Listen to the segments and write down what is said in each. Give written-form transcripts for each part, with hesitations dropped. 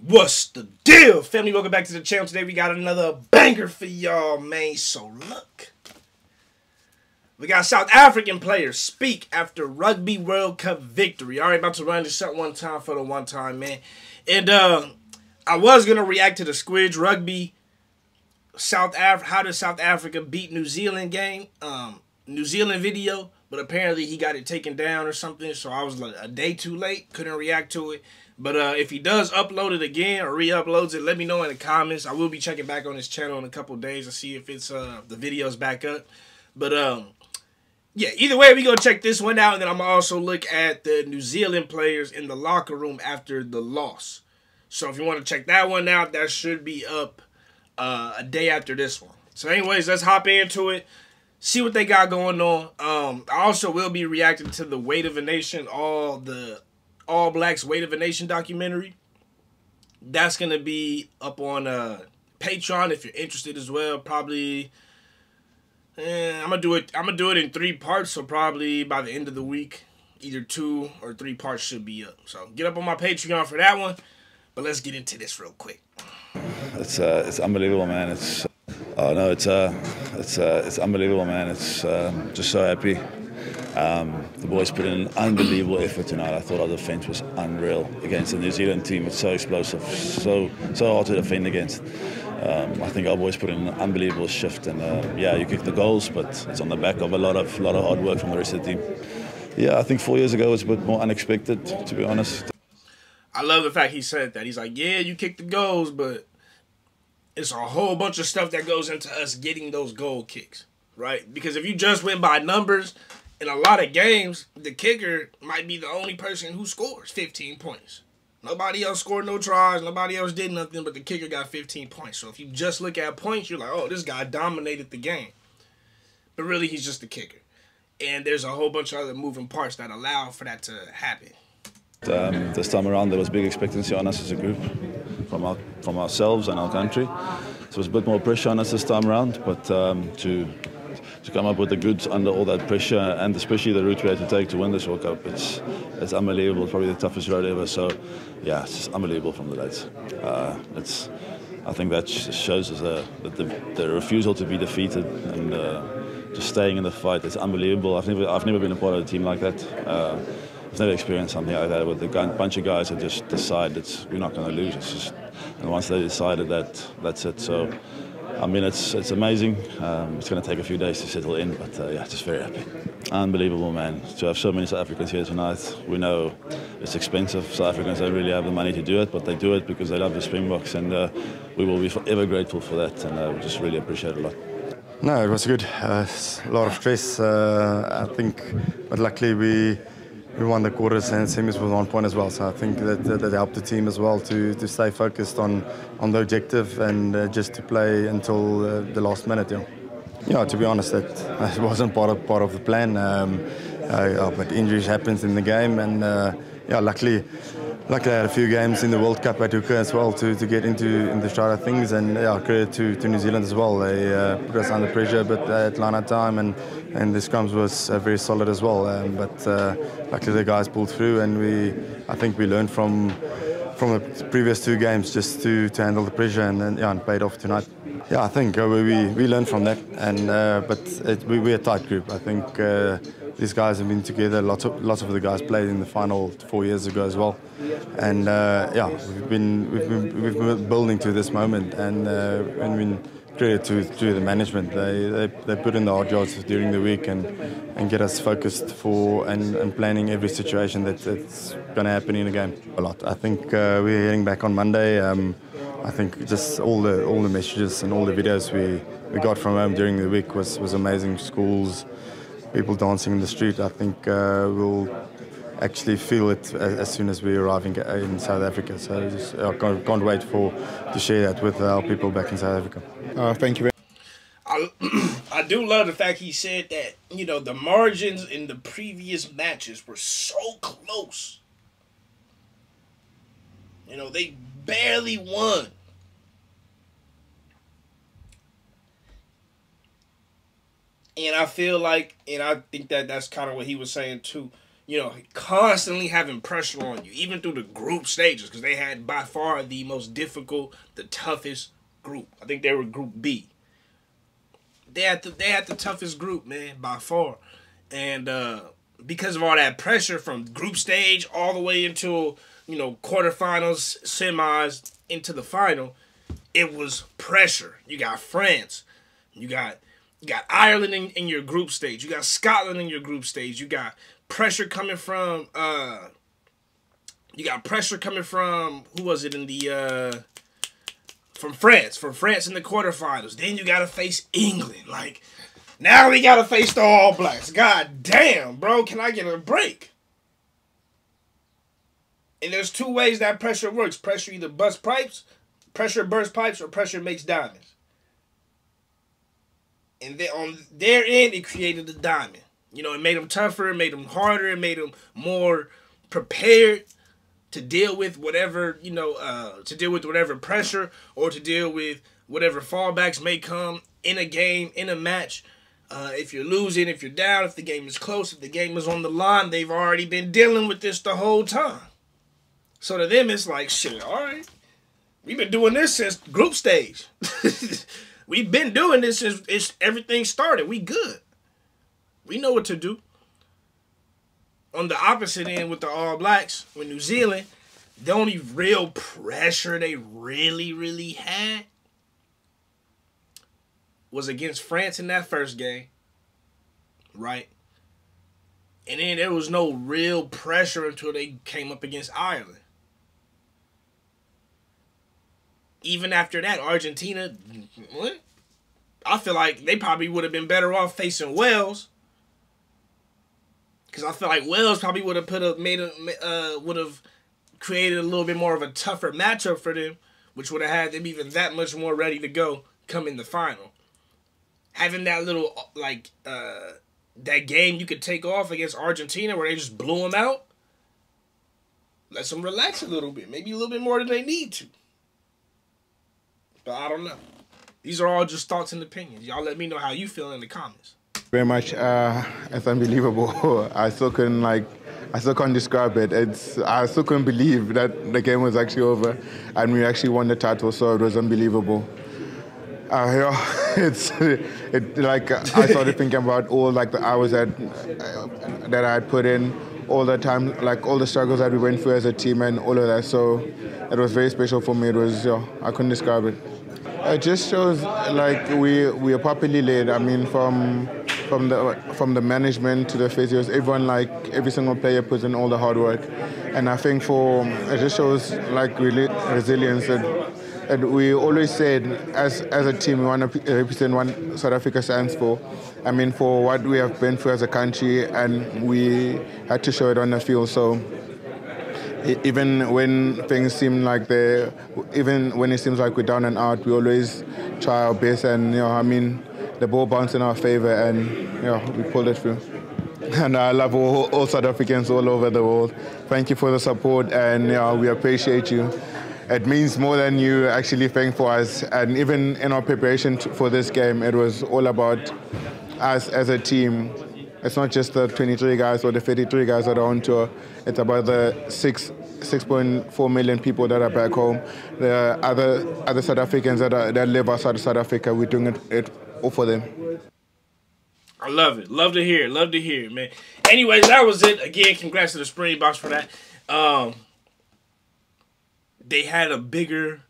What's the deal, family? Welcome back to the channel. Today we got another banger for y'all, man. So look, we got South African players speak after Rugby World Cup victory. All right, about to run this up one time for the one time, man. And I was gonna react to the Squidge Rugby how does South Africa beat New Zealand game, New Zealand video, but apparently he got it taken down or something. So I was like a day too late, couldn't react to it. But if he does upload it again or re-uploads it, let me know in the comments. I will be checking back on his channel in a couple of days to see if it's the video's back up. But yeah, either way, we gonna check this one out, and then I'm gonna also look at the New Zealand players in the locker room after the loss. So if you want to check that one out, that should be up a day after this one. So anyways, let's hop into it, see what they got going on. I also will be reacting to the Weight of a Nation, All Blacks Weight of a Nation documentary. That's going to be up on Patreon if you're interested as well. Probably, I'm going to do it in 3 parts, so probably by the end of the week, either 2 or 3 parts should be up. So get up on my Patreon for that one, but let's get into this real quick. It's unbelievable, man. It's unbelievable, man. It's just so happy. The boys put in an unbelievable effort tonight. I thought our defence was unreal against the New Zealand team. It's so explosive, so hard to defend against. I think our boys put in an unbelievable shift, and yeah, you kick the goals, but it's on the back of a lot of hard work from the rest of the team. Yeah, I think 4 years ago it was a bit more unexpected, to be honest. I love the fact he said that. He's like, yeah, you kicked the goals, but it's a whole bunch of stuff that goes into us getting those goal kicks, right? Because if you just went by numbers, in a lot of games, the kicker might be the only person who scores 15 points. Nobody else scored no tries. Nobody else did nothing, but the kicker got 15 points. So if you just look at points, you're like, oh, this guy dominated the game. But really, he's just the kicker. And there's a whole bunch of other moving parts that allow for that to happen. This time around, there was big expectancy on us as a group from ourselves and our country. So there was a bit more pressure on us this time around, but to come up with the goods under all that pressure, and especially the route we had to take to win this World Cup, it's unbelievable. It's probably the toughest road ever. So yeah, it's just unbelievable from the lads. I think that shows us the refusal to be defeated and just staying in the fight. It's unbelievable. I've never been a part of a team like that. I've never experienced something like that with a bunch of guys that just decide that we're not going to lose. It's just, and once they decided that, that's it. So, I mean, it's amazing. It's going to take a few days to settle in, but yeah, just very happy. Unbelievable, man. To have so many South Africans here tonight. We know it's expensive. South Africans don't really have the money to do it, but they do it because they love the Springboks, and we will be forever grateful for that, and we just really appreciate it a lot. No, it was good. A lot of stress, I think, but luckily we won the quarters and semis with 1 point as well. So I think that helped the team as well to stay focused on the objective and just to play until the last minute. Yeah, to be honest, that wasn't part of the plan. But injuries happens in the game, and yeah, luckily I had a few games in the World Cup at Uka as well to get into the stride of things, and yeah, credit to New Zealand as well. They put us under pressure, but at line of time, and the scrums was very solid as well. But luckily the guys pulled through, and I think we learned from the previous 2 games just to handle the pressure, and yeah, and paid off tonight. Yeah, I think we learned from that, and but we're a tight group. I think these guys have been together. Lots of the guys played in the final 4 years ago as well, and yeah, we've been building to this moment, and I mean, credit to the management. They put in the hard yards during the week and get us focused for and planning every situation that's going to happen in a game. A lot. I think we're heading back on Monday. I think just all the messages and all the videos we got from home during the week was amazing. Schools, people dancing in the street. I think we'll actually feel it as soon as we arrive in South Africa. So just, I can't wait to share that with our people back in South Africa. Thank you. I do love the fact he said that, you know, the margins in the previous matches were so close. You know, they barely won. And I feel like, and I think that's kind of what he was saying too, you know, constantly having pressure on you, even through the group stages, because they had by far the most difficult, the toughest group. I think they were Group B. They had the toughest group, man, by far. And because of all that pressure from group stage all the way into, you know, quarterfinals, semis, into the final, it was pressure. You got France. You got Ireland in your group stage. You got Scotland in your group stage. You got pressure coming from who was it in the from France in the quarterfinals. Then you gotta face England. Like, now we gotta face the All Blacks. God damn, bro, can I get a break? And there's two ways that pressure works. Pressure either bursts pipes, or pressure makes diamonds. And then on their end, it created a diamond. You know, it made them tougher, it made them harder, it made them more prepared to deal with whatever, you know, whatever pressure, or to deal with whatever fallbacks may come in a game, in a match. If you're losing, if you're down, if the game is close, if the game is on the line, they've already been dealing with this the whole time. So to them, it's like, shit, all right. We've been doing this since group stage. We've been doing this since everything started. We good. We know what to do. On the opposite end with the All Blacks, with New Zealand, the only real pressure they really had was against France in that first game. Right? And then there was no real pressure until they came up against Ireland. Even after that, Argentina, what? I feel like they probably would have been better off facing Wales. Because I feel like Wales probably would have created a little bit more of a tougher matchup for them, which would have had them even that much more ready to go come in the final. Having that little, like, that game you could take off against Argentina where they just blew them out, lets them relax a little bit. Maybe a little bit more than they need to. But I don't know. These are all just thoughts and opinions. Y'all let me know how you feel in the comments. Very much. It's unbelievable. I still can't describe it. I still couldn't believe that the game was actually over and we actually won the title, so it was unbelievable. Yeah, I started thinking about all like the hours that I had put in, all the time, like all the struggles that we went through as a team and all of that. So it was very special for me. It was, I couldn't describe it. It just shows like we are properly led. I mean, from the management to the physios, everyone, like every single player puts in all the hard work, and I think it just shows like resilience. And we always said as a team we want to represent what South Africa stands for. I mean, for what we have been through as a country, and we had to show it on the field. So even when things seem like even when it seems like we're down and out, we always try our best, and I mean, the ball bounced in our favor, and we pulled it through. And I love all South Africans all over the world. Thank you for the support, and we appreciate you. It means more than you actually think for us. And even in our preparation for this game, it was all about us as a team. It's not just the 23 guys or the 33 guys that are on tour. It's about the 6.4 million people that are back home. The other South Africans that live outside of South Africa. We're doing it all for them. I love it. Love to hear it. Love to hear it, man. Anyways, that was it. Again, congrats to the Springboks for that. They had a bigger...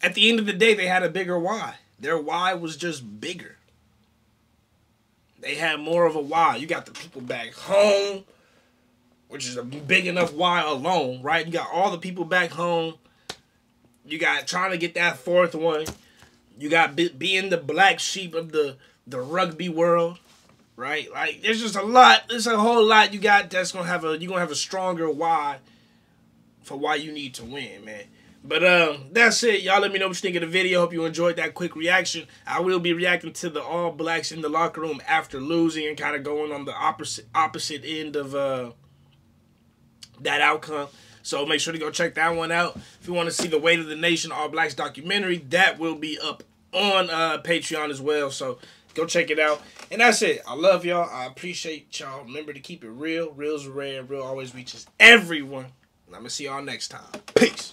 At the end of the day, they had a bigger why. Their why was just bigger. They had more of a why. You got the people back home, which is a big enough why alone, right? You got all the people back home. You got trying to get that fourth one. You got being the black sheep of the rugby world, right? Like, there's just a lot. There's a whole lot you got that's going to have you're going to have a stronger why for why you need to win, man. But that's it. Y'all let me know what you think of the video. Hope you enjoyed that quick reaction. I will be reacting to the All Blacks in the locker room after losing and kind of going on the opposite end of that outcome. So make sure to go check that one out. If you want to see the Weight of the Nation All Blacks documentary, that will be up on Patreon as well. So Go check it out. And that's it. I love y'all. I appreciate y'all. Remember to keep it real. Real's rare. Real always reaches everyone. And I'm going to see y'all next time. Peace.